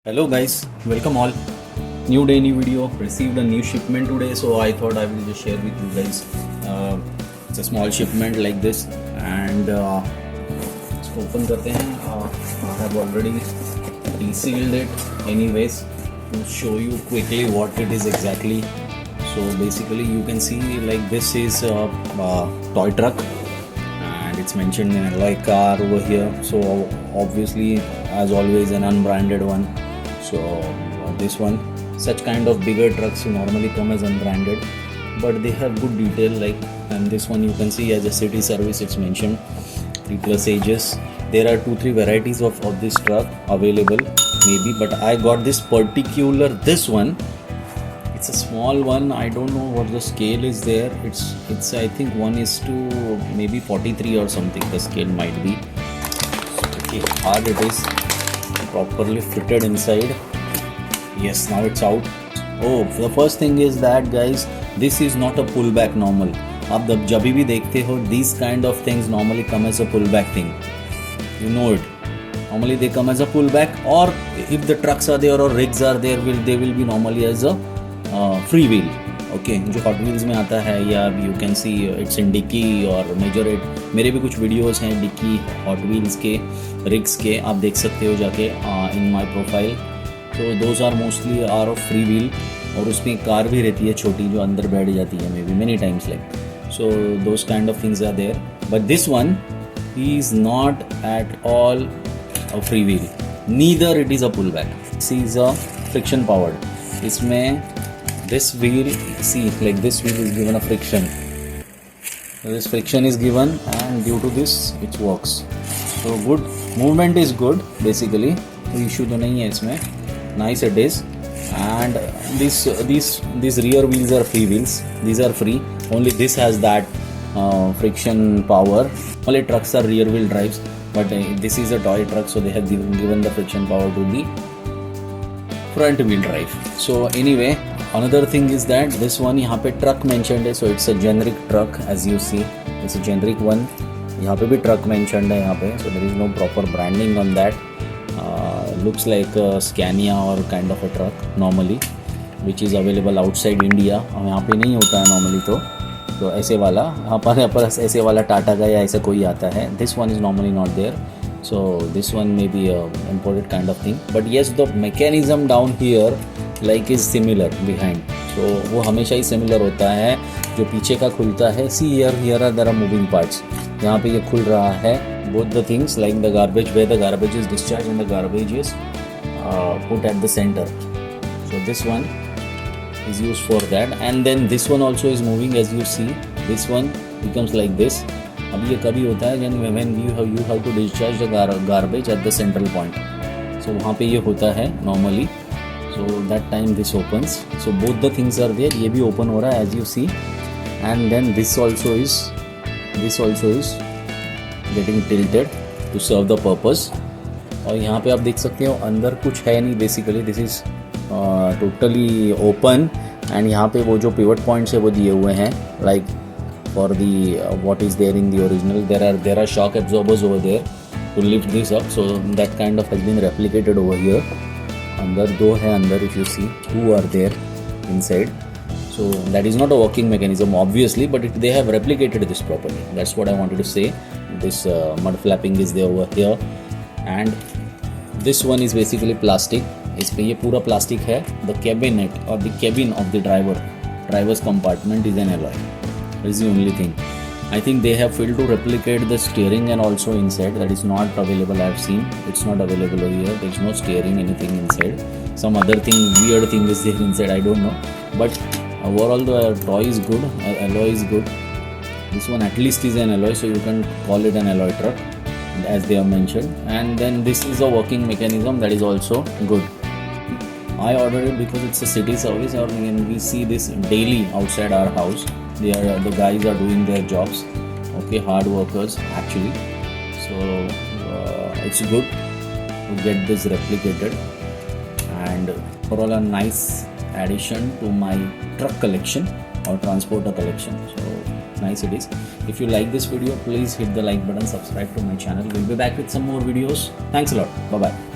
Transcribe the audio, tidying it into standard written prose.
Hello guys, welcome all. New day, new video. Received a new shipment today, so I thought I will just share with you guys. It's a small shipment like this, and इसको open करते हैं. I have already resealed it. Anyways, to show you quickly what it is exactly. So basically, you can see like this is a toy truck, and it's mentioned in alloy car over here. So obviously, as always, an unbranded one. So this one, such kind of bigger trucks normally come as unbranded, but they have good detail like, and this one you can see as a city service, it's mentioned 3+ ages. There are 2-3 varieties of this truck available maybe, but I got this one. It's a small one. I don't know what the scale is there. It's I think 1:, maybe 43 or something the scale might be. Okay, hard it is, properly fitted inside. Yes, now it's out. Oh, the first thing is that guys, this is not a pullback normal. आप जब भी देखते हो these kind of things normally come as a pullback thing. You know it. Normally they come as a pullback, or if the trucks are there or rigs are there, they will be normally as a free wheel. Okay, जो Hot Wheels में आता है, या you can see it's in Dickie और measure it. मेरे भी कुछ videos हैं डिक्की हॉट व्हील्स के, रिग्स के, आप देख सकते हो जाके इन माय प्रोफाइल. तो those are mostly are of free wheel, और उसमें एक कार भी रहती है छोटी जो अंदर बैठ जाती है maybe many times like. So those kind of things are there, but this one is not at all a free wheel, neither it is a pull back. This is a friction powered. इसमें this wheel, see like this wheel is given a friction. This friction is given, and due to this it works. So good movement is good basically, कोई issue तो नहीं है इसमें. Nice it is. And these rear wheels are free wheels. These are free. Only this has that friction power. Only trucks are rear wheel drives, but this is a toy truck, so they have given the friction power to the front wheel drive. So anyway, another thing is that this one यहाँ पे truck mentioned है, so it's a generic truck as you see. It's a generic one. यहाँ पे भी truck mentioned है यहाँ पे, so there is no proper branding on that. Looks like a Scania or kind of a truck normally, which is available outside India. यहाँ पे नहीं होता है normally तो ऐसे वाला यहाँ पर ऐसे वाला टाटा का या ऐसा कोई आता है. This one is normally not there. So this one may be a imported kind of thing, but yes, the mechanism down here like is similar behind. So वो हमेशा ही similar होता है. जो पीछे का खुलता है, see here are there are moving parts. यहाँ पे ये खुल रहा है. Both the things like the garbage, where the garbage is discharged and the garbage is put at the center. So this one is used for that, and then this one also is moving as you see. This one becomes like this. अब ये कभी होता है when you have to discharge the garbage at the central point. So वहाँ पे ये होता है normally. So that time this opens. So both the things are there. ये भी open हो रहा है as you see, and then this also is getting tilted to serve the purpose. और यहाँ पे आप देख सकते हो अंदर कुछ है नहीं basically. This is totally open, and यहाँ पे वो जो pivot points है वो दिए हुए हैं like for the what is there in the original. There are shock absorbers over there to lift this up. So that kind of has been replicated over here. अंदर दो है अंदर, if you see 2 are there inside. So that is not a working mechanism obviously, but they have replicated this properly. That's what I wanted to say. This mud flapping is there over here, and this one is basically plastic. इस पे ये पूरा plastic है. The cabinet or the cabin of the driver's compartment is an alloy. That is the only thing. I think they have failed to replicate the steering and also inside. That is not available. I have seen it's not available over here. There is no steering, anything inside. Some other thing, weird thing is there inside. I don't know. But overall, the toy is good. Alloy is good. This one at least is an alloy, so you can call it an alloy truck, as they have mentioned. And then this is a working mechanism that is also good. I ordered it because it's a city service, and we see this daily outside our house. The guys are doing their jobs, okay, hard workers actually. So it's good to get this replicated, and overall a nice addition to my truck collection or transporter collection. So nice it is. If you like this video, please hit the like button, subscribe to my channel. We'll be back with some more videos. Thanks a lot. Bye bye.